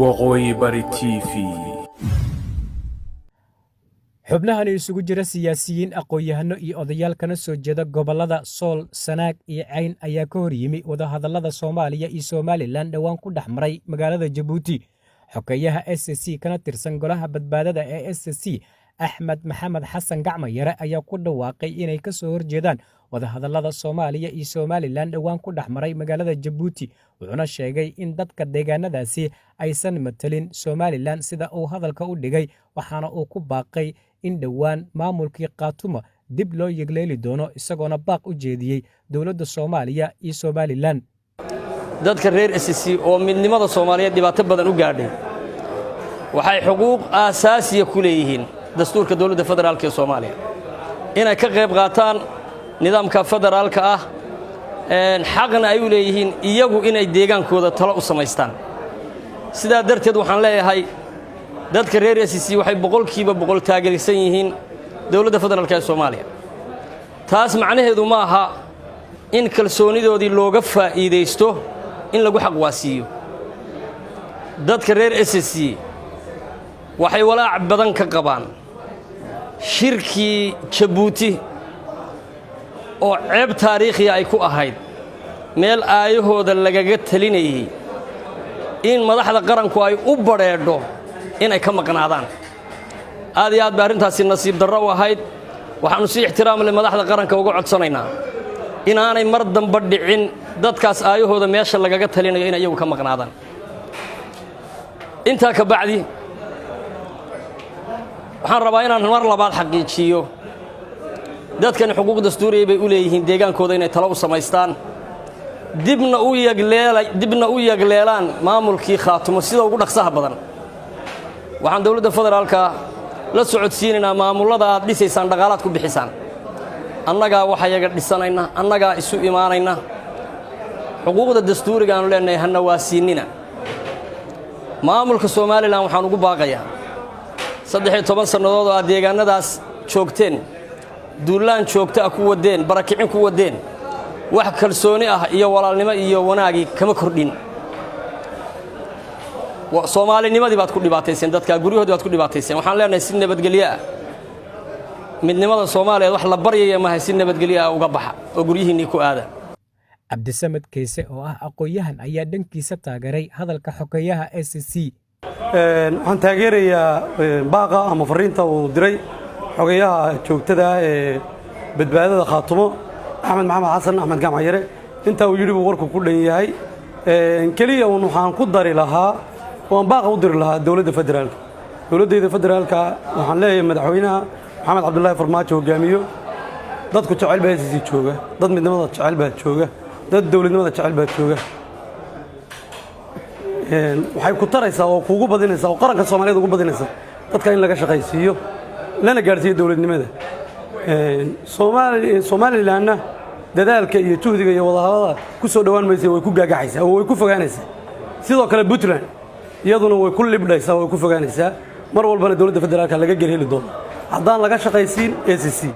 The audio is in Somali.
waqooyi bari TV. xubnahan isugu jira siyaasiyiin aqoon-yahano iyo odayaal kana soo jeeda gobolada Sool, Sanaag iyo Cayn ayaa ka hor yimi wadahadallada Soomaaliya iyo Somaliland dhawaan ku dhaxmaray magaalada Jabuuti. Xogeyaha SSC kana tirsan golaha badbaadada ee SSC Axmed Maxamed Xasan Gacmo Yare ayaa ku dhawaaqay inay ka soo horjeedaan wadahadallada Soomaaliya iyo Somaliland dhawaan ku dhaxmaray magaalada Jabuuti. Wuxuuna sheegay in dadka deegaanadaasi aysan matalin Somaliland sida uu hadalka u dhigay, waxaana uu ku baaqay in dhawaan maamulkii Qaatumo dib loo yegleeli doono, isagoona baaq u jeediyey dowladda Soomaaliya iyo Somaliland. dadka reer SSC oo midnimada Soomaaliyeed dhibaato badan u gaadhay waxay xuquuq aasaasiya ku leeyihiin dastuurka dowladda federaalka ee Soomaaliya inay ka qayb qaataan nidaamka federaalka ah xaqna ay u leeyihiin iyagu inay deegaankooda talo u samaystaan. sidaa darteed waxaan leeyahay dadka reer SSC waxay boqolkiiba boqol taageersan yihiin dowladda federaalka ee Soomaaliya. taas macnaheedu ma aha in kalsoonidoodii looga faa'iideysto in lagu xaq waasiyo. dadka reer SSC waxay walaac badan ka qabaan shirkii Jabuuti oo ceeb taariikhi ay ku ahayd meel aayahooda lagaga talinayay in madaxda qaranku ay u bareedho inay ka maqnaadaan. aad iyo aad baa arrintaasi nasiib darro u ahayd. waxaanu si ixtiraam leh madaxda qaranka uga codsanaynaa inaanay mar damba dhicin dadkaas aayahooda meesha lagaga talinayo in iyagu ka maqnaadaan. intaa ka bacdi waxaan rabaa inaan mar labaad xaqiijiyo dadkan xuquuq dastuuri bay u leeyihiin deegaankooda inay talo u samaystaan, dibna u yagleelaan maamulkii Qaatumo sida ugu dhaqsaha badan. waxaan dowladda federaalka la socodsiinaynaa maamullada aad dhisaysaan dhaqaalaad ku bixisaan. annagaa waxa yaga dhisanayna, annagaa isu imaanayna. xuquuqda dastuuriga aanu leenahay hana waasiinina. maamulka Somaliland waxaan ugu baaqayaa 13 sannadood oo aad deegaanadaas joogteen, duulaan joogto ah ku wadeen, barakicin ku wadeen, wax kalsooni ah iyo walaalnimo iyo wanaagi kama kordhin. Soomaalinimadii baad ku dhibaatayseen, dadka guryahoodii baad ku dhibaatayseen. waxaan leenahay si nabadgelyo ah midnimada Soomaaliyeed wax la baryaya ma haysin nabadgelyo ah uga baxa oo guryihiinii ku aada. Cabdisamed Keese oo ah aqoon-yahan ayaa dhankiisa taageeray hadalka xogeyaha SSC. waxaan taageerayaa baaqa ama fariinta uu diray xogeyaha joogtada ee badbaadada Qaatumo Axmed Maxamed Xasan Axmed Gacmo Yare. inta uu yiri warku ku dhan yahay kaliya waxaan ku dari lahaa oo baaqa u diri lahaa dowladda federaalka. waxaan leeyahay madaxweynaha Maxamed Cabdullaahi Farmaajo hogaamiyo dadku jecel baa SSC jooga, dad midnimada jecel baa jooga, dad dowladnimada jecel baa jooga. waxay ku taraysaa oo kuugu badinaysaa oo qaranka Soomaaliyeed ugu badinaysaa dadka in laga shaqaysiiyo lana gaarsiiyo dowladnimada. Somalilandna dadaalka iyo juhdiga iyo wadahadalada ku soo dhawaan maysay way ku gaagaxaysaa oo way ku fogaanaysaa. sidoo kale Puntland iyaduna way ku libdhaysaa oo way ku fogaanaysaa. mar walbana dowladda federaalka laga garheeli doono haddaan laga shaqaysiin SSC.